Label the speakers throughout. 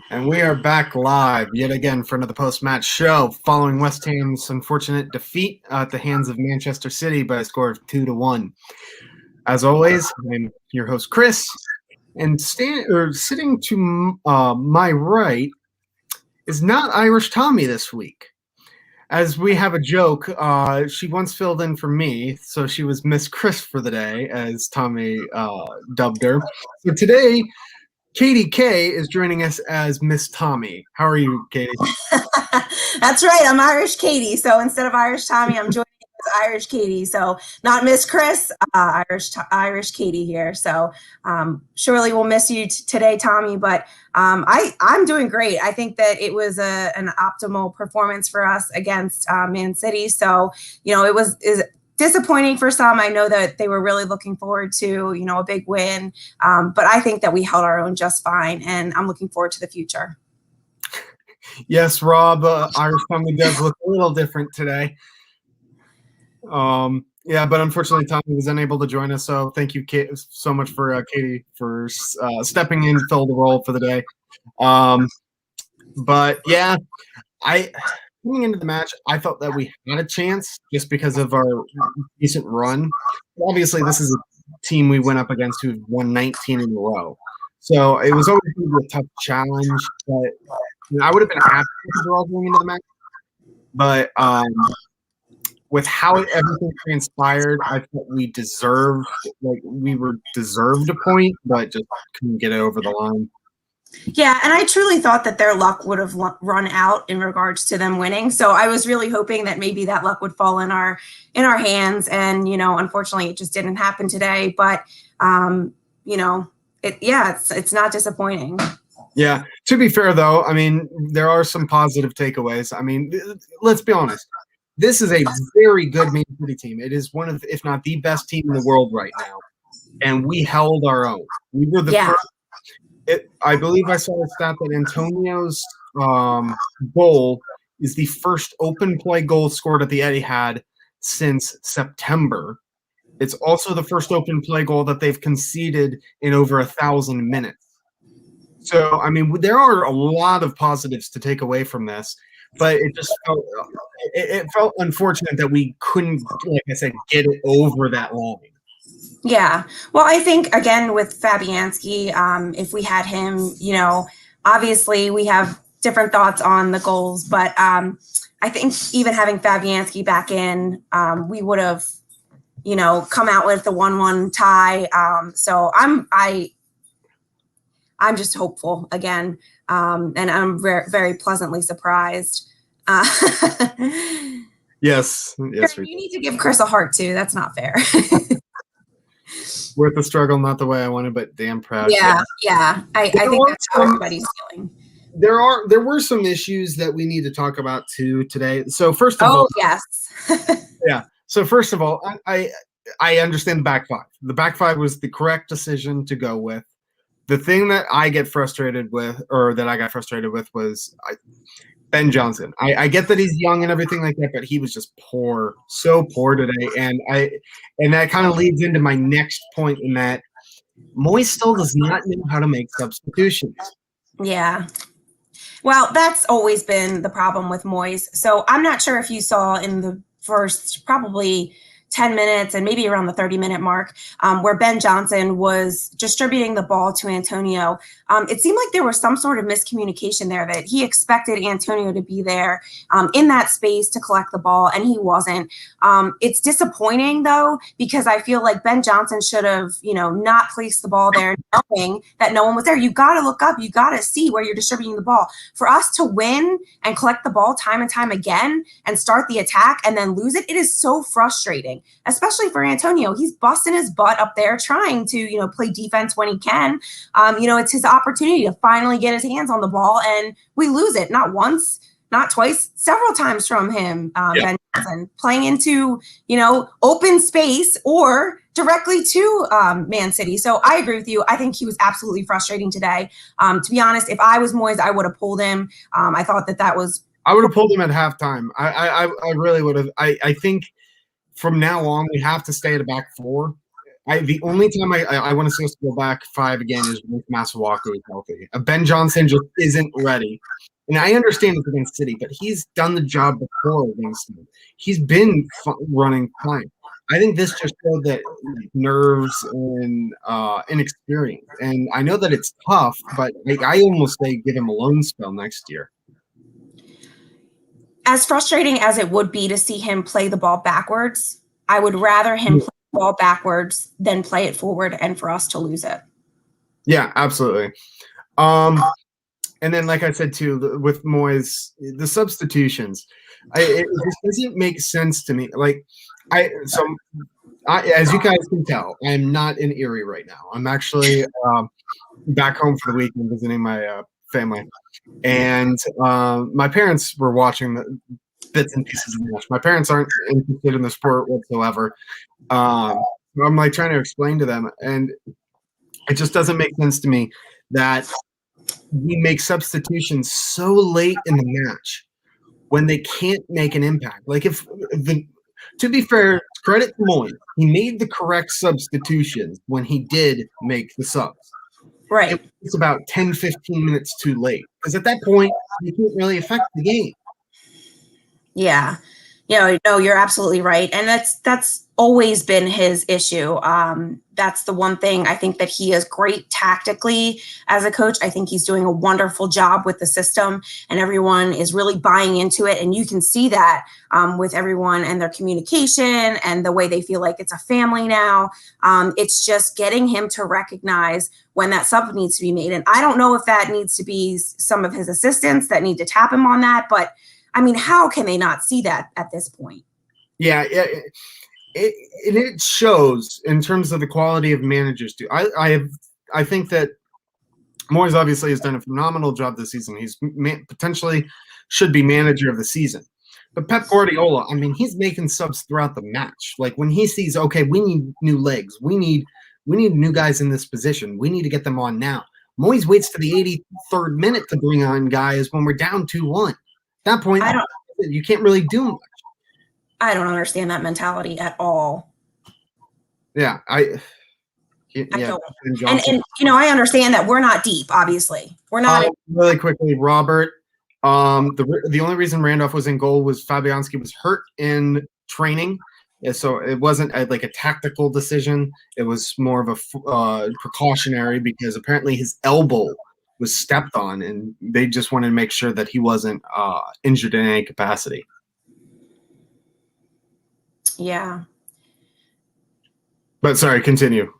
Speaker 1: And we are back live yet again for another post-match show following West Ham's unfortunate defeat at the hands of Manchester City by a score of 2-1. As always, I'm your host Chris, and sitting to my right is not Irish Tommy this week. As we have a joke, she once filled in for me, so she was Miss Chris for the day, as Tommy dubbed her. So today, Katie K is joining us as Miss Tommy. How are you, Katie?
Speaker 2: That's right. I'm Irish Katie. So instead of Irish Tommy, I'm joining as Irish Katie. So not Miss Chris, Irish Katie here. So surely we'll miss you today, Tommy. But I'm doing great. I think that it was an optimal performance for us against Man City. So it was disappointing for some. I know that they were really looking forward to, a big win. But I think that we held our own just fine, and I'm looking forward to the future.
Speaker 1: Yes, Rob, Irish Tommy does look a little different today. Yeah, but unfortunately, Tommy was unable to join us. So thank you so much for Katie for stepping in to fill the role for the day. But yeah, coming into the match, I felt that we had a chance just because of our decent run. Obviously, this is a team we went up against who won 19 in a row. So it was always going to be a tough challenge. But I would have been happy with the draw going into the match. But with how everything transpired, I thought we deserved a point, but just couldn't get it over the line.
Speaker 2: Yeah, and I truly thought that their luck would have run out in regards to them winning. So I was really hoping that maybe that luck would fall in our hands. And unfortunately, it just didn't happen today. But it's not disappointing.
Speaker 1: Yeah. To be fair, though, I mean, there are some positive takeaways. I mean, let's be honest. This is a very good Man City team. It is one of, if not the best team in the world right now. And we held our own. We were the first. I believe I saw a stat that Antonio's goal is the first open play goal scored at the Etihad since September. It's also the first open play goal that they've conceded in over 1,000 minutes. So, I mean, there are a lot of positives to take away from this, but it just felt unfortunate that we couldn't, like I said, get it over that line.
Speaker 2: Yeah. Well, I think, again, with Fabianski, if we had him, obviously we have different thoughts on the goals, but I think even having Fabianski back in, we would have, come out with the 1-1 tie. So I'm just hopeful again, and I'm very, very pleasantly surprised.
Speaker 1: Yes.
Speaker 2: You need to give Chris a heart too. That's not fair.
Speaker 1: Worth the struggle, not the way I wanted, but damn proud.
Speaker 2: Yeah. I think that's how everybody's feeling.
Speaker 1: There were some issues that we need to talk about too today. So first of all,
Speaker 2: yes.
Speaker 1: Yeah. So first of all, I understand the back five. The back five was the correct decision to go with. The thing that I got frustrated with was Ben Johnson. I get that he's young and everything like that, but he was just poor, so poor today. And that kind of leads into my next point in that Moyes still does not know how to make substitutions.
Speaker 2: Yeah. Well, that's always been the problem with Moyes. So I'm not sure if you saw in the first probably 10 minutes and maybe around the 30-minute mark, where Ben Johnson was distributing the ball to Antonio. It seemed like there was some sort of miscommunication there, that he expected Antonio to be there in that space to collect the ball, and he wasn't. It's disappointing, though, because I feel like Ben Johnson should have, not placed the ball there knowing that no one was there. You got to look up. You got to see where you're distributing the ball. For us to win and collect the ball time and time again and start the attack and then lose it, it is so frustrating. Especially for Antonio. He's busting his butt up there trying to, play defense when he can. It's his opportunity to finally get his hands on the ball, and we lose it. Not once, not twice, several times from him, Ben Johnson, playing into, open space or directly to Man City. So I agree with you. I think he was absolutely frustrating today. To be honest, if I was Moyes, I would have pulled him. I thought that was...
Speaker 1: I would have pulled him at halftime. I really would have. I think from now on, we have to stay at a back four. The only time I want to see us go back 5 again is when Masuaku is healthy. Ben Johnson just isn't ready. And I understand it's against City, but he's done the job before against them. He's been running fine. I think this just showed that nerves and inexperience. And I know that it's tough, but I almost say give him a loan spell next year.
Speaker 2: As frustrating as it would be to see him play the ball backwards, I would rather him play the ball backwards than play it forward and for us to lose it.
Speaker 1: Yeah, absolutely. And then, like I said too, with Moyes, the substitutions, it just doesn't make sense to me. Like, as you guys can tell, I'm not in Erie right now. I'm actually back home for the weekend visiting my family, and my parents were watching the bits and pieces of the match. My parents aren't interested in the sport whatsoever. I'm like trying to explain to them, and it just doesn't make sense to me that we make substitutions so late in the match when they can't make an impact. Like to be fair, credit to Moyes, he made the correct substitutions when he did make the subs.
Speaker 2: Right.
Speaker 1: It's about 10, 15 minutes too late because at that point, you can't really affect the game.
Speaker 2: Yeah. No, you're absolutely right. And that's always been his issue. That's the one thing I think that he is great tactically as a coach. I think he's doing a wonderful job with the system and everyone is really buying into it. And you can see that with everyone and their communication and the way they feel like it's a family now. It's just getting him to recognize when that sub needs to be made. And I don't know if that needs to be some of his assistants that need to tap him on that, but I mean, how can they not see that at this point?
Speaker 1: Yeah, it shows in terms of the quality of managers too. I think that Moyes obviously has done a phenomenal job this season. He's potentially should be manager of the season. But Pep Guardiola, I mean, he's making subs throughout the match. Like when he sees, okay, we need new legs, we need new guys in this position, we need to get them on now. Moyes waits to the 83rd minute to bring on guys when we're down 2-1. That point, you can't really do much.
Speaker 2: I don't understand that mentality at all.
Speaker 1: Yeah, I
Speaker 2: don't. And I understand that we're not deep. Obviously, we're not.
Speaker 1: Really quickly, Robert. The only reason Randolph was in goal was Fabianski was hurt in training, so it wasn't like a tactical decision. It was more of a precautionary because apparently his elbow was stepped on, and they just wanted to make sure that he wasn't injured in any capacity.
Speaker 2: Yeah.
Speaker 1: But sorry, continue.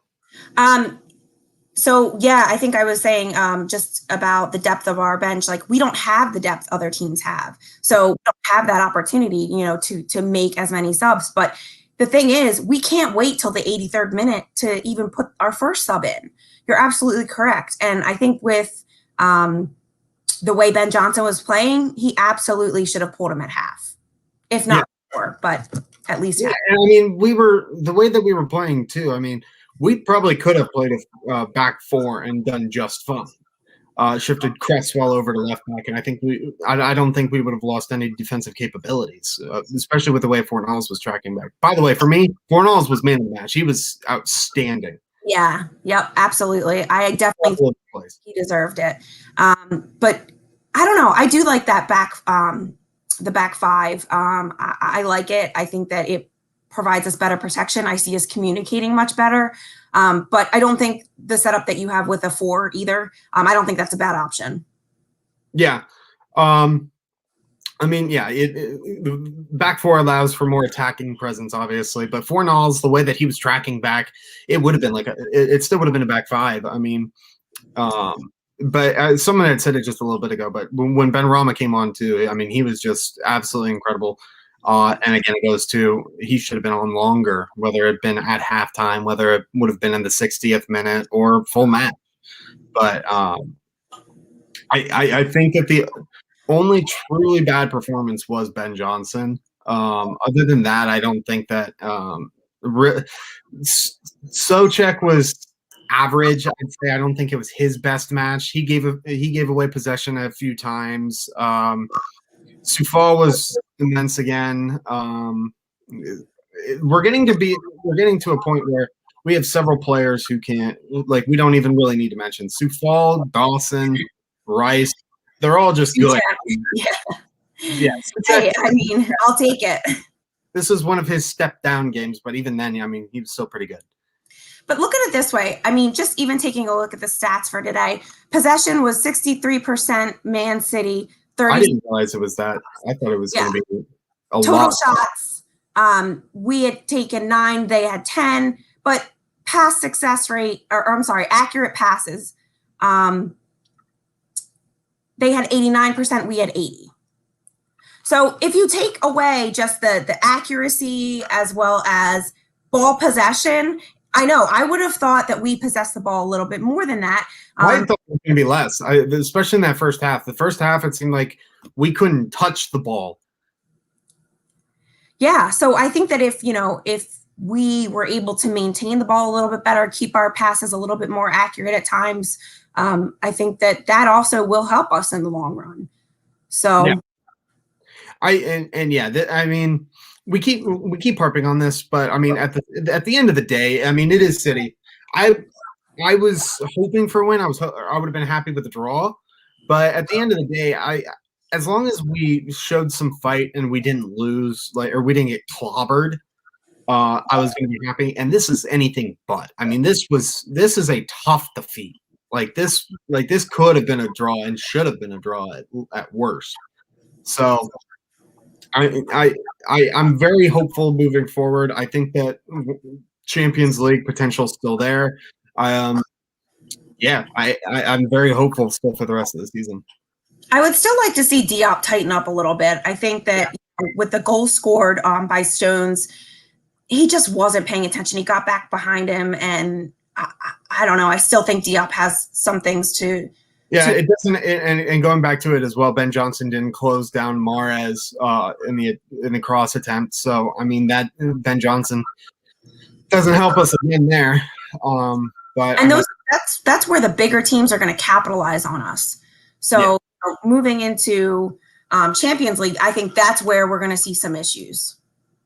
Speaker 2: So yeah, I think I was saying just about the depth of our bench. Like we don't have the depth other teams have, so we don't have that opportunity, to make as many subs. But the thing is, we can't wait till the 83rd minute to even put our first sub in. You're absolutely correct, and I think with the way Ben Johnson was playing, he absolutely should have pulled him at half, if not more, but at least half.
Speaker 1: And I mean, the way that we were playing too. I mean, we probably could have played a back four and done just fine. Shifted Cresswell over to left back, and I don't think we would have lost any defensive capabilities, especially with the way Fornals was tracking back. By the way, for me, Fornals was man of the match. He was outstanding.
Speaker 2: Yeah. Yep. Absolutely. I definitely think he deserved it. But I don't know. I do like that the back five. I like it. I think that it provides us better protection. I see us communicating much better. But I don't think the setup that you have with a four either. I don't think that's a bad option.
Speaker 1: Yeah. I mean, yeah, the back four allows for more attacking presence, obviously. But Fornals, the way that he was tracking back, it would have been it still would have been a back five. I mean, but someone had said it just a little bit ago. But when Ben Rama came on too, I mean, he was just absolutely incredible. And again, it goes to he should have been on longer, whether it had been at halftime, whether it would have been in the 60th minute or full match. But I think that the only truly bad performance was Ben Johnson. Other than that, I don't think that Souček was average. I'd say I don't think it was his best match. He gave away possession a few times. Sufal was immense again. We're getting to a point where we have several players who can't, like, we don't even really need to mention Sufal, Dawson, Rice. They're all just good.
Speaker 2: Yeah.
Speaker 1: Yes.
Speaker 2: Hey, I mean, I'll take it.
Speaker 1: This is one of his step down games, but even then, I mean, he was still pretty good.
Speaker 2: But look at it this way. I mean, just even taking a look at the stats for today, possession was 63% Man City, 30.
Speaker 1: I didn't realize it was that. I thought it was going to be a
Speaker 2: total
Speaker 1: lot.
Speaker 2: shots. We had taken 9, they had 10, but pass success rate, or I'm sorry, accurate passes. They had 89%, we had 80. So if you take away just the accuracy as well as ball possession, I know I would have thought that we possessed the ball a little bit more than that.
Speaker 1: I thought it was going to be less, especially in that first half. The first half, it seemed like we couldn't touch the ball.
Speaker 2: Yeah, so I think that if we were able to maintain the ball a little bit better, keep our passes a little bit more accurate at times, I think that also will help us in the long run. So,
Speaker 1: yeah. I mean, we keep harping on this, but I mean, at the end of the day, I mean, it is City. I was hoping for a win. I would have been happy with the draw, but at the end of the day, as long as we showed some fight and we didn't lose, or we didn't get clobbered, I was going to be happy. And this is anything but. I mean, this is a tough defeat. This could have been a draw and should have been a draw at worst. So I'm very hopeful moving forward. I think that Champions League potential is still there. I'm very hopeful still for the rest of the season.
Speaker 2: I would still like to see Diop tighten up a little bit. I think that with the goal scored by Stones, he just wasn't paying attention. He got back behind him, and I don't know. I still think Diop has some things to.
Speaker 1: Yeah, it doesn't. And going back to it as well, Ben Johnson didn't close down Mahrez in the cross attempt. So I mean that Ben Johnson doesn't help us again there. But
Speaker 2: that's where the bigger teams are going to capitalize on us. So moving into Champions League, I think that's where we're going to see some issues.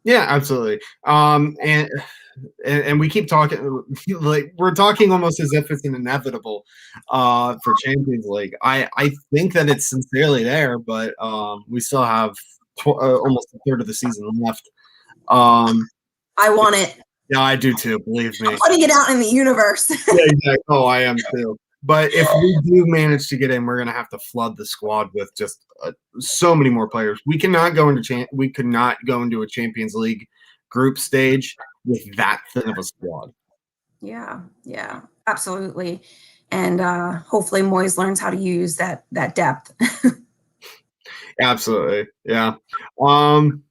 Speaker 1: Yeah, absolutely. And we keep talking like we're talking almost as if it's an inevitable for Champions League. I think that it's sincerely there, but we still have almost a third of the season left.
Speaker 2: I want it.
Speaker 1: Yeah, I do too. Believe me.
Speaker 2: I'm putting it out in the universe.
Speaker 1: Yeah, exactly. Oh, I am too. But if we do manage to get in, we're going to have to flood the squad with just so many more players. We cannot go into we could not go into a Champions League group stage with that thin of a squad.
Speaker 2: Yeah, absolutely. And hopefully Moyes learns how to use that depth.
Speaker 1: Absolutely. Yeah. I'm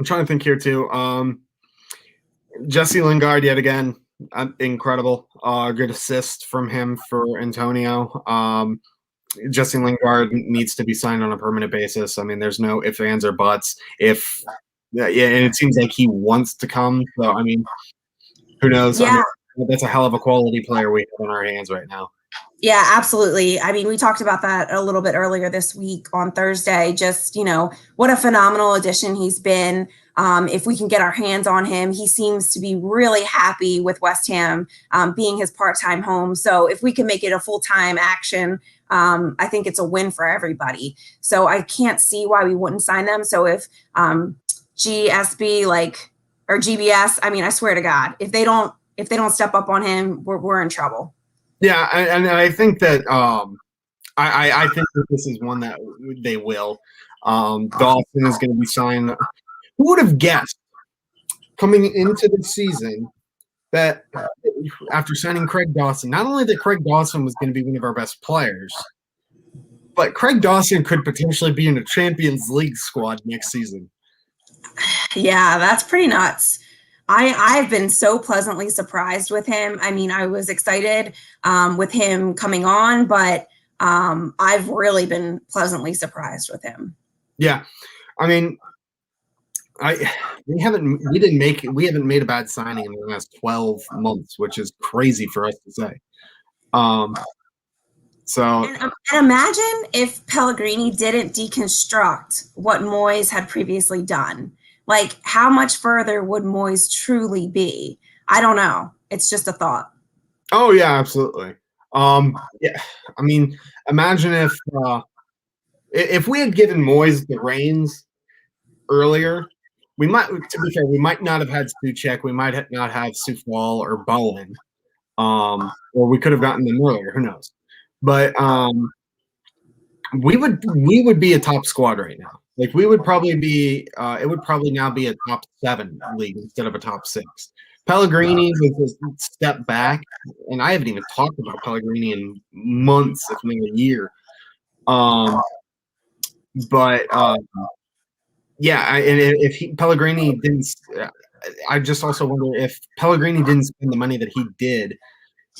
Speaker 1: trying to think here too. Jesse Lingard yet again. Incredible. Good assist from him for Antonio. Jesse Lingard needs to be signed on a permanent basis. I mean, there's no ifs, ands, or buts. And it seems like he wants to come. So, I mean, who knows?
Speaker 2: Yeah.
Speaker 1: I mean, that's a hell of a quality player we have on our hands right now.
Speaker 2: Yeah, absolutely. I mean, we talked about that a little bit earlier this week on Thursday. Just, what a phenomenal addition he's been. If we can get our hands on him, he seems to be really happy with West Ham being his part-time home. So if we can make it a full-time action, I think it's a win for everybody. So I can't see why we wouldn't sign them. So if GSB or GBS, I mean, I swear to God, if they don't step up on him, we're in trouble.
Speaker 1: Yeah, and I think that I think that this is one that they will. Dawson is going to be signed. Who would have guessed coming into the season that after signing Craig Dawson, not only that Craig Dawson was going to be one of our best players, but Craig Dawson could potentially be in a Champions League squad next season.
Speaker 2: Yeah, that's pretty nuts. I've been so pleasantly surprised with him. I mean, I was excited with him coming on, but I've really been pleasantly surprised with him.
Speaker 1: Yeah, I mean, we haven't made a bad signing in the last 12 months, which is crazy for us to say.
Speaker 2: And imagine if Pellegrini didn't deconstruct what Moyes had previously done. Like, how much further would Moyes truly be? I don't know. It's just a thought.
Speaker 1: Oh yeah, absolutely. Yeah, I mean, imagine if we had given Moyes the reins earlier, we might, to be fair, we might not have had Suchek, we might not have Sufal or Bowen, or we could have gotten them earlier. Who knows? But we would be a top squad right now. Like we would probably be. It would probably now be a top 7 league instead of a top 6. Pellegrini was a step back, and I haven't even talked about Pellegrini in months, if not a year. But yeah, and if Pellegrini didn't, I just also wonder if Pellegrini didn't spend the money that he did,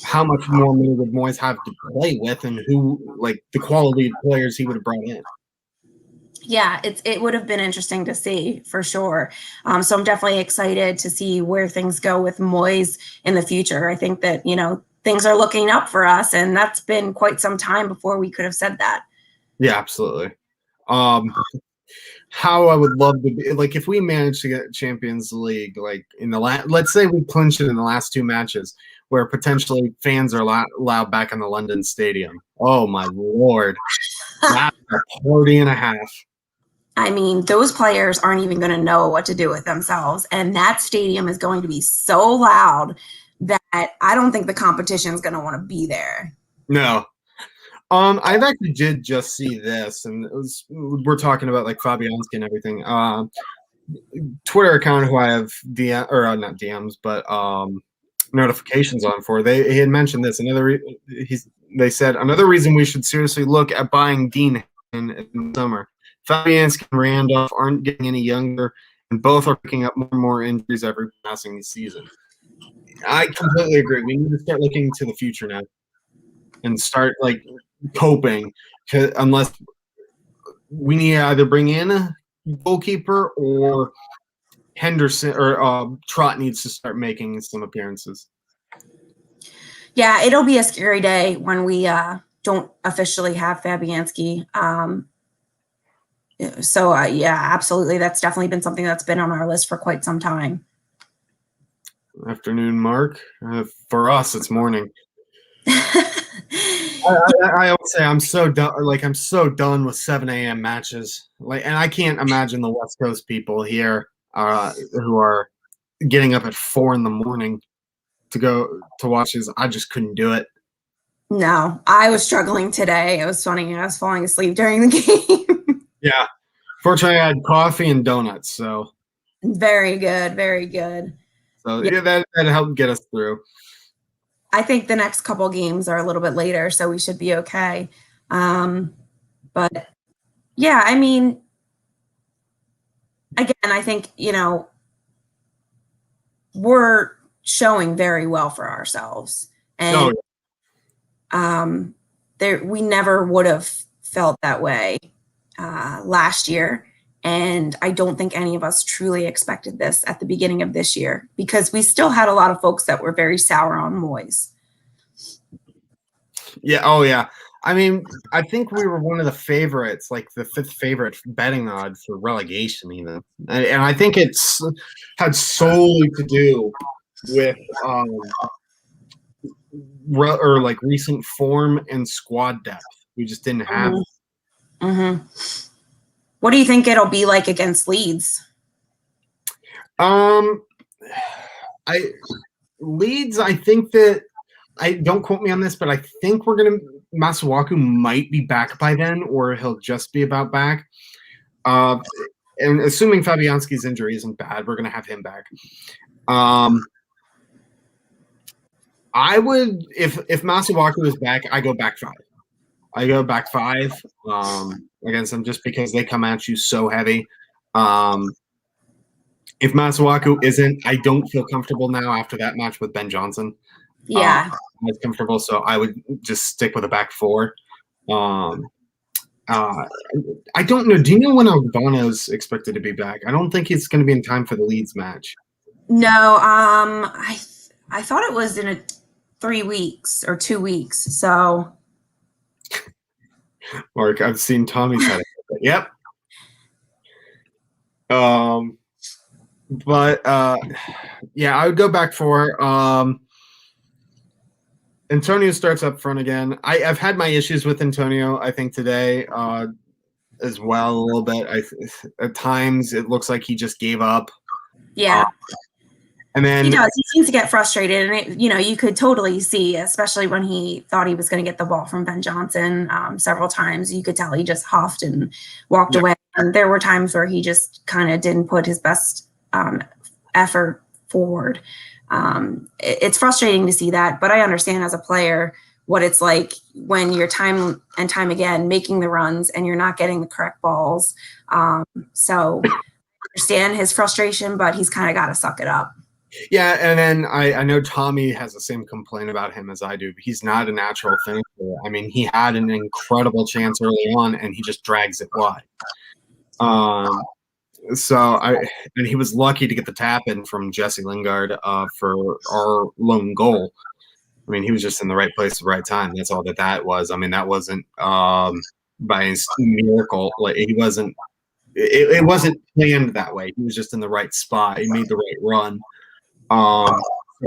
Speaker 1: how much more money would Moyes have to play with, and who, like, the quality of players he would have brought in.
Speaker 2: Yeah, it would have been interesting to see for sure. So I'm definitely excited to see where things go with Moyes in the future. I think that, things are looking up for us, and that's been quite some time before we could have said that.
Speaker 1: Yeah, absolutely. How I would love to be, like, if we managed to get Champions League, like in the let's say we clinch it in the last 2 matches, where potentially fans are allowed back in the London Stadium. Oh my Lord, that's a party and a half.
Speaker 2: I mean, those players aren't even going to know what to do with themselves, and that stadium is going to be so loud that I don't think the competition is going to want to be there.
Speaker 1: No. I've actually did just see this, and we're talking about like Fabianski and everything. Twitter account who I have DM or not DMs, but notifications on for. He had mentioned this. They said another reason we should seriously look at buying Dean in the summer. Fabianski and Randolph aren't getting any younger, and both are picking up more and more injuries every passing season. I completely agree. We need to start looking to the future now and start like coping, unless we need to either bring in a goalkeeper or Henderson or Trot needs to start making some appearances.
Speaker 2: Yeah, it'll be a scary day when we don't officially have Fabianski. So yeah, absolutely. That's definitely been something that's been on our list for quite some time.
Speaker 1: Afternoon, Mark. For us, it's morning. I would say I'm so done. Like I'm so done with 7 a.m. matches. Like, and I can't imagine the West Coast people here who are getting up at 4 in the morning to go to watch these. I just couldn't do it.
Speaker 2: No, I was struggling today. It was funny. I was falling asleep during the game.
Speaker 1: Yeah. Fortunately, I had coffee and donuts. So
Speaker 2: very good. Very good.
Speaker 1: So yeah, that helped get us through.
Speaker 2: I think the next couple games are a little bit later, so we should be okay. But yeah, I mean, again, I think, we're showing very well for ourselves. And we never would have felt that way last year. And I don't think any of us truly expected this at the beginning of this year, because we still had a lot of folks that were very sour on Moyes.
Speaker 1: Yeah. Oh, yeah. I mean, I think we were one of the favorites, like the 5th favorite betting odd for relegation, even. And I think it's had solely to do with like recent form and squad depth. We just didn't have.
Speaker 2: Mm-hmm. What do you think it'll be like against Leeds?
Speaker 1: Leeds, I think that don't quote me on this, but I think Masuaku might be back by then, or he'll just be about back. And assuming Fabianski's injury isn't bad, we're gonna have him back. I would, if Masuaku is back, I go back 5. I go back 5 against them, just because they come at you so heavy. If Masuaku isn't, I don't feel comfortable now after that match with Ben Johnson.
Speaker 2: Yeah.
Speaker 1: I'm comfortable, so I would just stick with a back 4. I don't know. Do you know when Albano's expected to be back? I don't think he's going to be in time for the Leeds match.
Speaker 2: No, I thought it was in 3 weeks or 2 weeks. So,
Speaker 1: Mark, I've seen Tommy's head. Yep. But yeah, I would go back 4. Antonio starts up front again. I've had my issues with Antonio, I think, today as well, a little bit. At times, it looks like he just gave up.
Speaker 2: Yeah.
Speaker 1: And then
Speaker 2: he does. He seems to get frustrated, and you could totally see, especially when he thought he was going to get the ball from Ben Johnson several times. You could tell he just huffed and walked away. And there were times where he just kind of didn't put his best effort forward. It's frustrating to see that, but I understand as a player what it's like when you're time and time again making the runs and you're not getting the correct balls. So I understand his frustration, but he's kind of got to suck it up.
Speaker 1: Yeah, and then I know Tommy has the same complaint about him as I do. But he's not a natural finisher. I mean, he had an incredible chance early on, and he just drags it wide. And he was lucky to get the tap in from Jesse Lingard for our lone goal. I mean, he was just in the right place at the right time. That's all that was. I mean, that wasn't by his miracle. Like he wasn't. It wasn't planned that way. He was just in the right spot. He made the right run.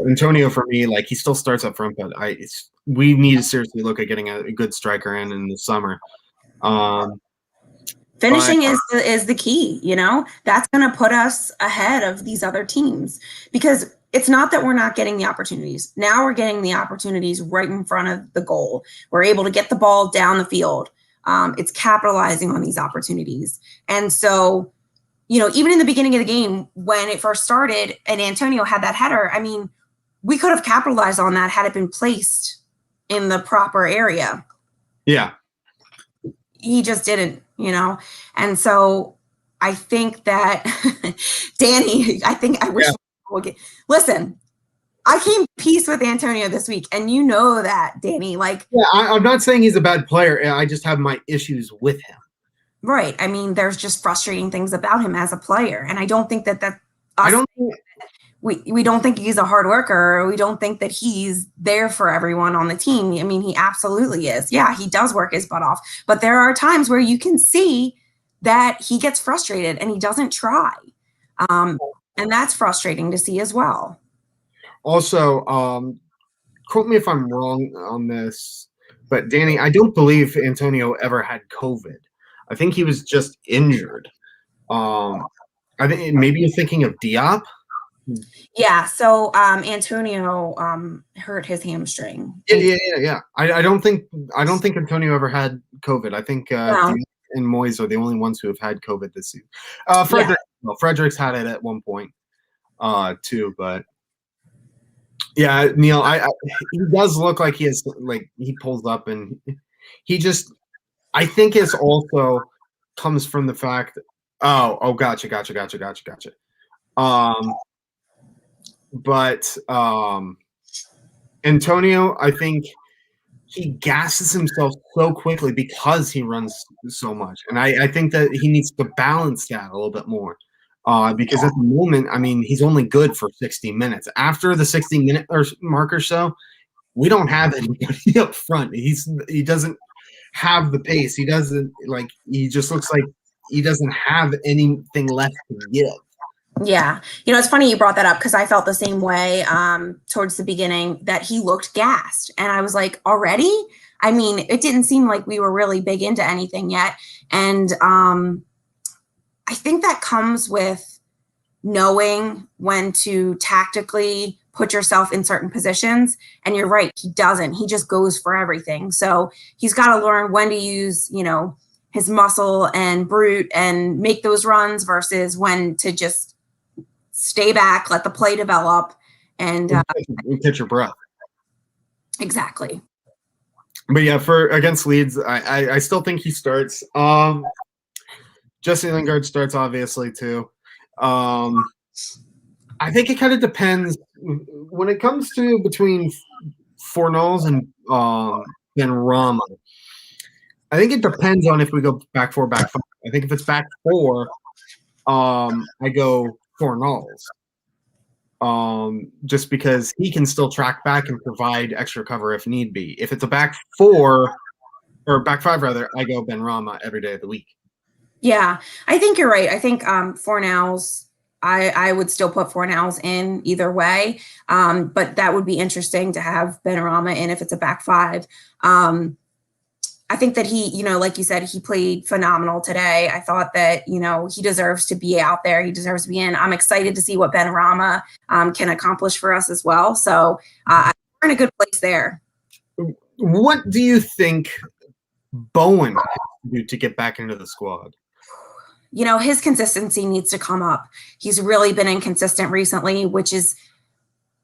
Speaker 1: Antonio, for me, like he still starts up front, but we need to seriously look at getting a good striker in the summer.
Speaker 2: Finishing is the key, that's going to put us ahead of these other teams, because it's not that we're not getting the opportunities. Now we're getting the opportunities right in front of the goal. We're able to get the ball down the field. It's capitalizing on these opportunities. And so, even in the beginning of the game, when it first started and Antonio had that header, I mean, we could have capitalized on that had it been placed in the proper area.
Speaker 1: Yeah.
Speaker 2: He just didn't, And so I think that Danny, I wish we would listen, I came peace with Antonio this week, and you know that, Danny.
Speaker 1: I'm not saying he's a bad player. I just have my issues with him.
Speaker 2: Right. I mean, there's just frustrating things about him as a player, and I don't think that we don't think he's a hard worker. Or we don't think that he's there for everyone on the team. I mean, he absolutely is. Yeah, he does work his butt off, but there are times where you can see that he gets frustrated and he doesn't try, and that's frustrating to see as well.
Speaker 1: Also, quote me if I'm wrong on this, but Danny, I don't believe Antonio ever had COVID. I think he was just injured. I think maybe you're thinking of Diop.
Speaker 2: Yeah. So Antonio hurt his hamstring.
Speaker 1: Yeah. I don't think Antonio ever had COVID. I think Diop and Moyes are the only ones who have had COVID this season. Fredericks had it at one point too, but. Yeah, Neil, he does look like he pulls up and I think it's also comes from the fact gotcha. But Antonio, I think he gasses himself so quickly because he runs so much. And I think that he needs to balance that a little bit more. Because at the moment, I mean, he's only good for 60 minutes. After the 60-minute mark or so, we don't have anybody up front. He doesn't have the pace. He just looks like he doesn't have anything left to give.
Speaker 2: Yeah. It's funny you brought that up because I felt the same way towards the beginning, that he looked gassed. And I was like, already? I mean, it didn't seem like we were really big into anything yet. And I think that comes with knowing when to tactically put yourself in certain positions. And you're right, he doesn't. He just goes for everything. So he's got to learn when to use, his muscle and brute and make those runs versus when to just stay back, let the play develop, and
Speaker 1: catch your breath.
Speaker 2: Exactly.
Speaker 1: But yeah, for against Leeds, I still think he starts. Jesse Lingard starts, obviously, too. I think it kind of depends when it comes to between Fornals and Benrahma. I think it depends on if we go back 4, back 5. I think if it's back 4, I go Fornals. Just because he can still track back and provide extra cover if need be. If it's a back 4 or back 5 rather, I go Benrahma every day of the week.
Speaker 2: Yeah, I think you're right. I think Fornals I would still put Fornals in either way, but that would be interesting to have Benrahma in if it's a back five. I think that he, like you said, he played phenomenal today. I thought that, he deserves to be out there. He deserves to be in. I'm excited to see what Benrahma can accomplish for us as well. So we're in a good place there.
Speaker 1: What do you think Bowen has to do to get back into the squad?
Speaker 2: His consistency needs to come up. He's really been inconsistent recently, which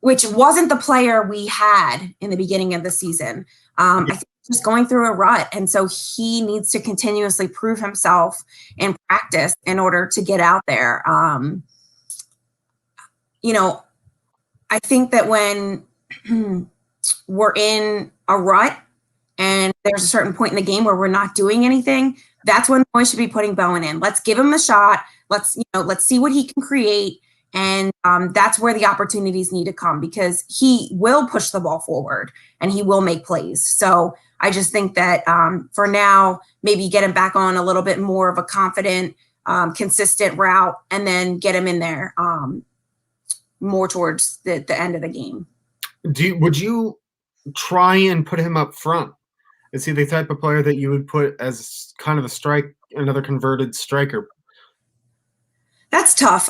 Speaker 2: wasn't the player we had in the beginning of the season. I think he's just going through a rut. And so he needs to continuously prove himself in practice in order to get out there. I think that when we're in a rut and there's a certain point in the game where we're not doing anything, that's when we should be putting Bowen in. Let's give him a shot. Let's see what he can create. And that's where the opportunities need to come, because he will push the ball forward and he will make plays. So I just think that for now, maybe get him back on a little bit more of a confident, consistent route, and then get him in there more towards the end of the game.
Speaker 1: Would you try and put him up front? Is he the type of player that you would put as kind of another converted striker?
Speaker 2: That's tough.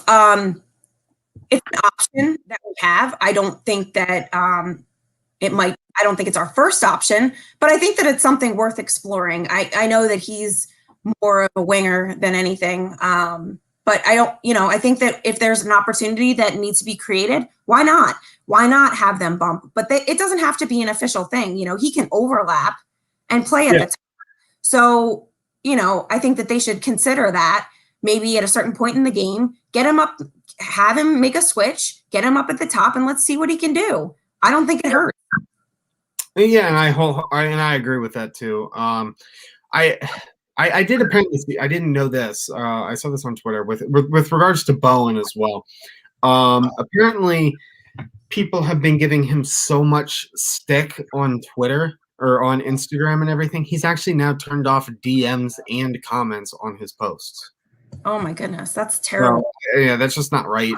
Speaker 2: It's an option that we have. I don't think that I don't think it's our first option, but I think that it's something worth exploring. I know that he's more of a winger than anything. But I think that if there's an opportunity that needs to be created, why not? Why not have them bump? But it doesn't have to be an official thing. He can overlap and play at the top. So, I think that they should consider that maybe at a certain point in the game, get him up, have him make a switch, get him up at the top, and let's see what he can do. I don't think it hurts.
Speaker 1: Yeah, and I agree with that too. I did apparently see, I didn't know this. I saw this on Twitter with regards to Bowen as well. Apparently, people have been giving him so much stick on Twitter or on Instagram and everything. He's actually now turned off DMs and comments on his posts.
Speaker 2: Oh my goodness, that's terrible.
Speaker 1: So, yeah, that's just not right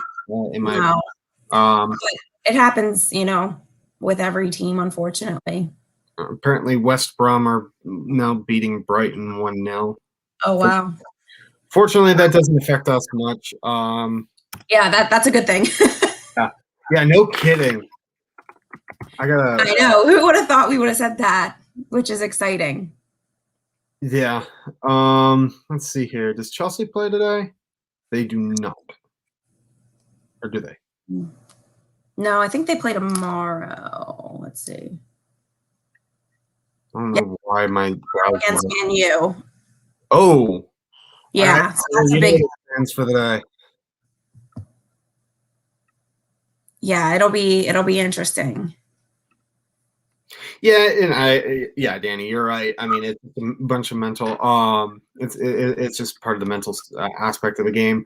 Speaker 1: in my.
Speaker 2: It happens, with every team, unfortunately.
Speaker 1: Apparently, West Brom are now beating Brighton 1-0.
Speaker 2: Oh wow!
Speaker 1: Fortunately, that doesn't affect us much.
Speaker 2: Yeah, that's a good thing.
Speaker 1: Yeah, no kidding. I
Speaker 2: know. Who would have thought we would have said that? Which is exciting.
Speaker 1: Yeah. Let's see here. Does Chelsea play today? They do not. Or do they?
Speaker 2: No, I think they play tomorrow. Let's see.
Speaker 1: I don't know why my
Speaker 2: against Man U.
Speaker 1: Oh.
Speaker 2: Yeah.
Speaker 1: Right.
Speaker 2: So that's a big
Speaker 1: plans for the day.
Speaker 2: Yeah, it'll be interesting.
Speaker 1: Yeah, and Danny, you're right. I mean, it's a bunch of mental. It's just part of the mental aspect of the game.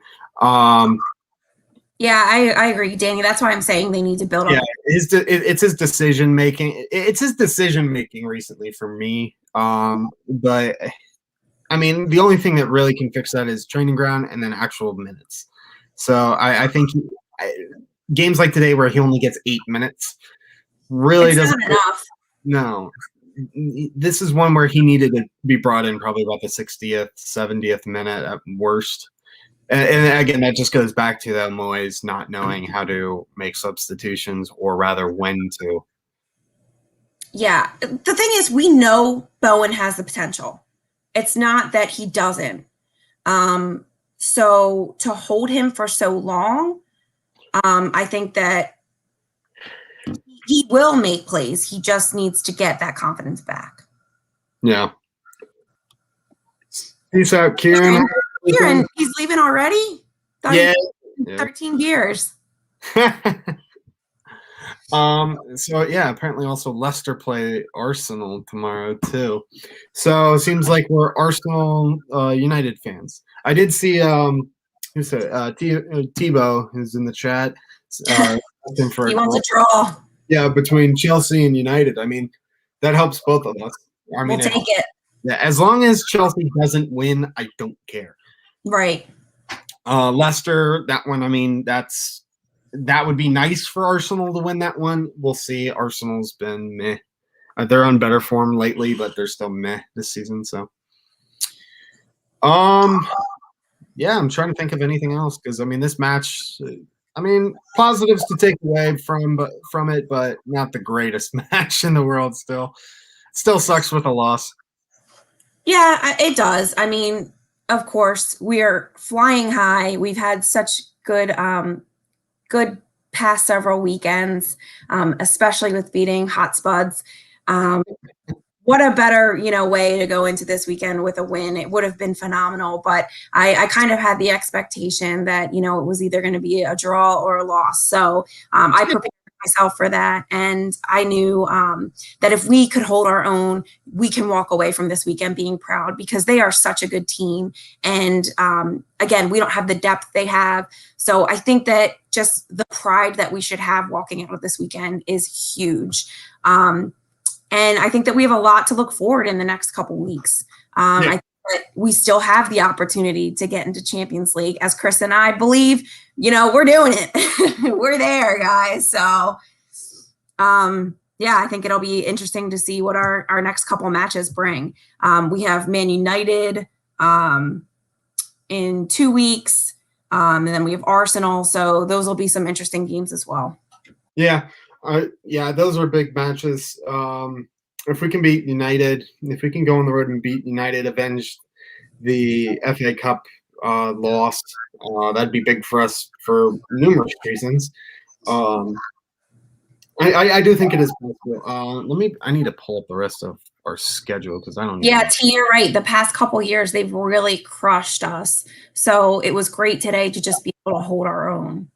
Speaker 2: Yeah, I agree, Danny. That's why I'm saying they need to build on.
Speaker 1: Yeah, it's his decision making. It's his decision making recently for me. But I mean, the only thing that really can fix that is training ground and then actual minutes. So I think games like today where he only gets 8 minutes really doesn't
Speaker 2: not enough.
Speaker 1: No, this is one where he needed to be brought in probably about the 60th, 70th minute at worst. And again, that just goes back to that Moyes not knowing how to make substitutions, or rather when to.
Speaker 2: Yeah. The thing is, we know Bowen has the potential. It's not that he doesn't. So to hold him for so long, I think that he will make plays. He just needs to get that confidence back.
Speaker 1: Yeah. Peace out, Kieran.
Speaker 2: Kieran, he's leaving already?
Speaker 1: Yeah.
Speaker 2: 13 years.
Speaker 1: So yeah, apparently also Leicester play Arsenal tomorrow too. So it seems like we're Arsenal United fans. I did see who said Tebow, who's in the chat.
Speaker 2: He wants a draw.
Speaker 1: Yeah, between Chelsea and United. I mean, that helps both of us. I mean,
Speaker 2: we'll take it.
Speaker 1: Yeah, as long as Chelsea doesn't win, I don't care.
Speaker 2: Right.
Speaker 1: Leicester, that one, I mean, that would be nice for Arsenal to win that one. We'll see. Arsenal's been meh. They're on better form lately, but they're still meh this season. So, yeah, I'm trying to think of anything else because I mean, this match. I mean, positives to take away from it, but not the greatest match in the world. Still sucks with a loss.
Speaker 2: Yeah, it does. I mean, of course, we're flying high. We've had such good past several weekends, especially with beating Hot Spuds. Um, what a better, way to go into this weekend with a win. It would have been phenomenal, but I kind of had the expectation that, it was either going to be a draw or a loss. So I prepared myself for that. And I knew that if we could hold our own, we can walk away from this weekend being proud because they are such a good team. And again, we don't have the depth they have. So I think that just the pride that we should have walking out of this weekend is huge. And I think that we have a lot to look forward in the next couple weeks. I think that we still have the opportunity to get into Champions League. As Chris and I believe, we're doing it. We're there, guys. So, yeah, I think it'll be interesting to see what our next couple matches bring. We have Man United in 2 weeks, and then we have Arsenal. So those will be some interesting games as well.
Speaker 1: Yeah. Yeah, those are big matches. If we can beat United, if we can go on the road and beat United, avenge the FA Cup loss, that'd be big for us for numerous reasons. I do think it is possible. I need to pull up the rest of our schedule because I don't.
Speaker 2: Yeah, T, you're right. The past couple years, they've really crushed us. So it was great today to just be able to hold our own.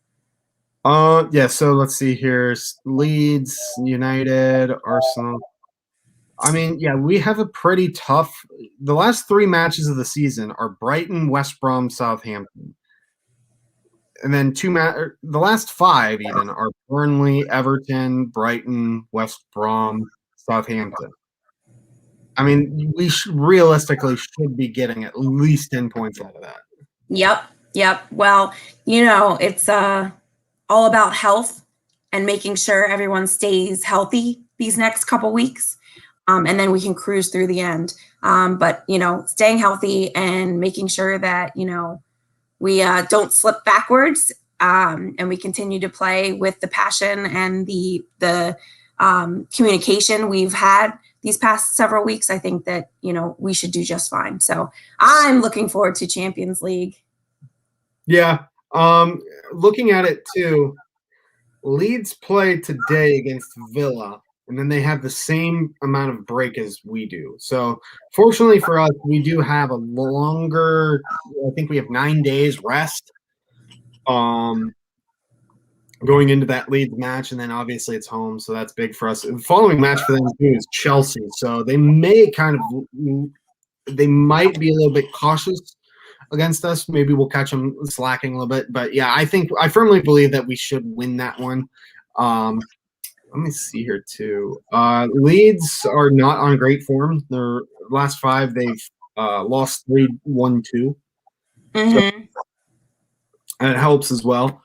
Speaker 1: Yeah, so let's see here. Leeds, United, Arsenal. I mean, yeah, we have a pretty tough – the last 3 matches of the season are Brighton, West Brom, Southampton. And then the last 5 even are Burnley, Everton, Brighton, West Brom, Southampton. I mean, we realistically should be getting at least 10 points out of that.
Speaker 2: Yep. Well, it's all about health and making sure everyone stays healthy these next couple weeks. And then we can cruise through the end. But, staying healthy and making sure that, we don't slip backwards and we continue to play with the passion and the communication we've had these past several weeks. I think that, we should do just fine. So I'm looking forward to Champions League.
Speaker 1: Yeah. Looking at it too, Leeds play today against Villa, and then they have the same amount of break as we do. So fortunately for us, we do have a longer – I think we have 9 days rest going into that Leeds match, and then obviously it's home, so that's big for us. The following match for them too is Chelsea, so they might be a little bit cautious against us. Maybe we'll catch them slacking a little bit. But yeah, I firmly believe that we should win that one. Let me see here too. Leeds are not on great form. Their last 5, they've lost 3, 1, 2.
Speaker 2: Mm-hmm.
Speaker 1: So, and it helps as well.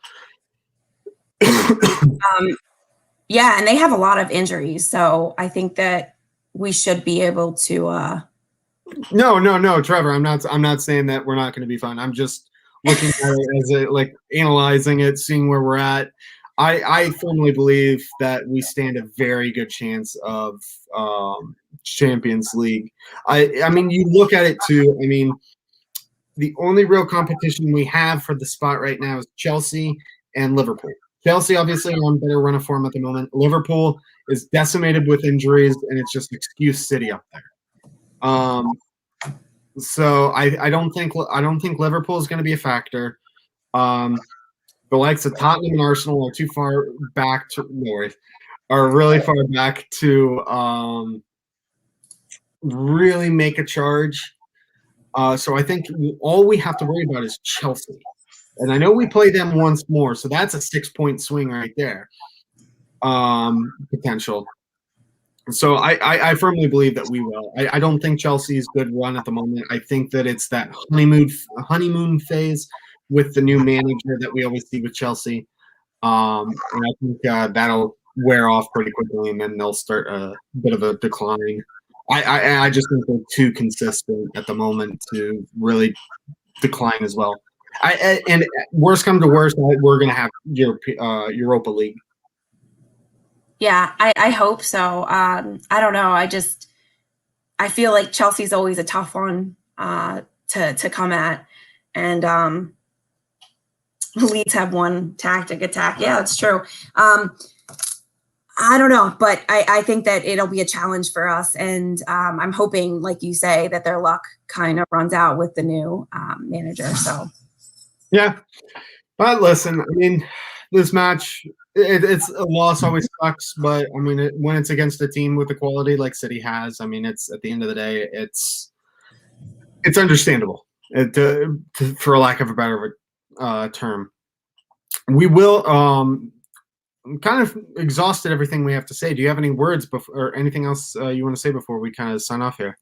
Speaker 2: Yeah, and they have a lot of injuries. So I think that we should be able to
Speaker 1: No, Trevor. I'm not saying that we're not going to be fun. I'm just looking at it as analyzing it, seeing where we're at. I firmly believe that we stand a very good chance of Champions League. I mean, you look at it too. I mean, the only real competition we have for the spot right now is Chelsea and Liverpool. Chelsea obviously on better run of form at the moment. Liverpool is decimated with injuries, and it's just excuse city up there. So I don't think Liverpool is going to be a factor. The likes of Tottenham and Arsenal are too far back to north, are really far back to really make a charge. So I think all we have to worry about is Chelsea. And I know we play them once more, so that's a 6-point swing right there, potential. So I firmly believe that we will. I don't think Chelsea's good run at the moment. I think that it's that honeymoon phase with the new manager that we always see with Chelsea. And I think that'll wear off pretty quickly, and then they'll start a bit of a decline. I just think they're too consistent at the moment to really decline as well. And worst come to worst, we're going to have Europa League.
Speaker 2: Yeah, I hope so. I don't know. I feel like Chelsea's always a tough one to come at, and Leeds have one tactic attack. Yeah, that's true. I don't know, but I think that it'll be a challenge for us, and I'm hoping, like you say, that their luck kind of runs out with the new manager. So,
Speaker 1: yeah, but listen, I mean, this match, it's a loss always sucks, but I mean, when it's against a team with the quality like City has, I mean, it's at the end of the day, it's understandable. For a lack of a better term, we will. I'm kind of exhausted everything we have to say. Do you have any words or anything else you want to say before we kind of sign off here?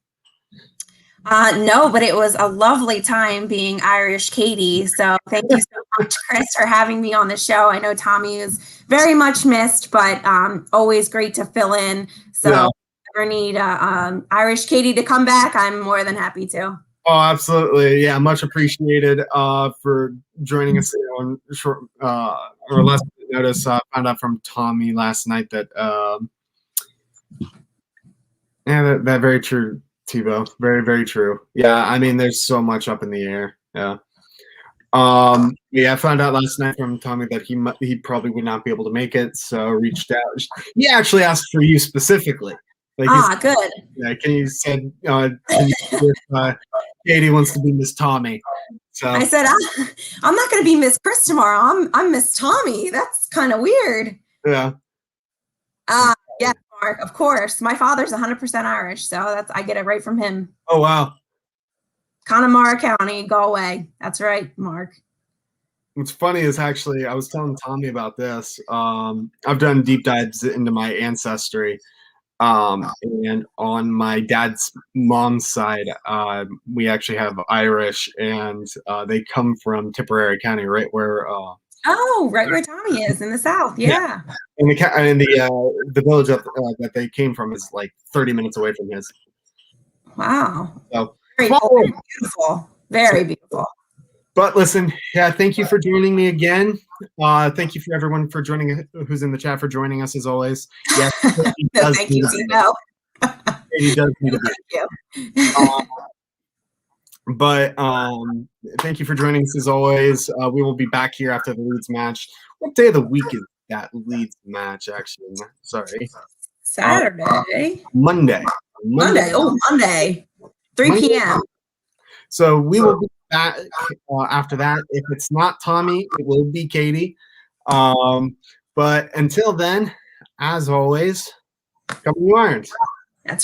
Speaker 2: No, but it was a lovely time being Irish Katie. So thank you so much, Chris, for having me on the show. I know Tommy is very much missed, but always great to fill in. So if you ever need Irish Katie to come back, I'm more than happy to.
Speaker 1: Oh, absolutely. Yeah, much appreciated for joining us on short or less notice. Found out from Tommy last night that that very true, Tebow. Very, very true. Yeah, I mean, there's so much up in the air. Yeah. Yeah, I found out last night from Tommy that he probably would not be able to make it, so reached out. He actually asked for you specifically.
Speaker 2: Like good.
Speaker 1: Yeah, he said Katie wants to be Miss Tommy. So
Speaker 2: I said, I'm not going to be Miss Chris tomorrow. I'm Miss Tommy. That's kind of weird.
Speaker 1: Yeah.
Speaker 2: Yeah, Mark. Of course, my father's 100% Irish, so I get it right from him.
Speaker 1: Oh wow.
Speaker 2: Connemara County, Galway. That's right, Mark.
Speaker 1: What's funny is actually I was telling Tommy about this. I've done deep dives into my ancestry. And on my dad's mom's side, we actually have Irish, and they come from Tipperary County, right where.
Speaker 2: Right where Tommy is in the south. Yeah.
Speaker 1: And the village that they came from is like 30 minutes away from his.
Speaker 2: Wow.
Speaker 1: So
Speaker 2: very beautiful. Very beautiful.
Speaker 1: But listen, yeah, thank you for joining me again. Thank you for everyone for joining, who's in the chat, for joining us as always. Yes,
Speaker 2: no, thank you, Tino.
Speaker 1: He does need to be. But thank you for joining us as always. We will be back here after the Leeds match. What day of the week is that Leeds match, actually? Sorry.
Speaker 2: Saturday.
Speaker 1: Monday.
Speaker 2: Oh, Monday. 3 p.m.
Speaker 1: So we will be back after that. If it's not Tommy, it will be Katie. But until then, as always, come on, you Irons.
Speaker 2: That's right.